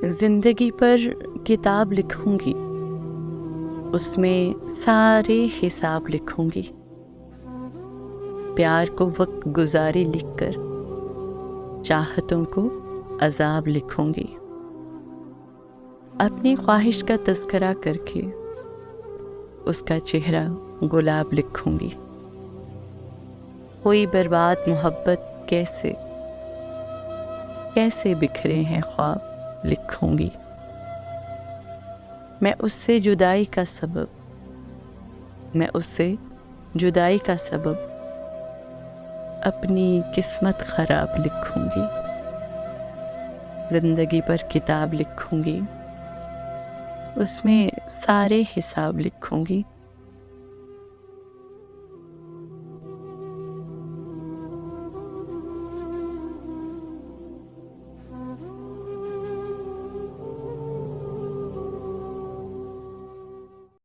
زندگی پر کتاب لکھوں گی، اس میں سارے حساب لکھوں گی۔ پیار کو وقت گزاری لکھ کر چاہتوں کو عذاب لکھوں گی۔ اپنی خواہش کا تذکرہ کر کے اس کا چہرہ گلاب لکھوں گی۔ کوئی برباد محبت کیسے بکھرے ہیں خواب لکھوں گی۔ میں اس سے جدائی کا سبب اپنی قسمت خراب لکھوں گی۔ زندگی پر کتاب لکھوں گی، اس میں سارے حساب لکھوں گی۔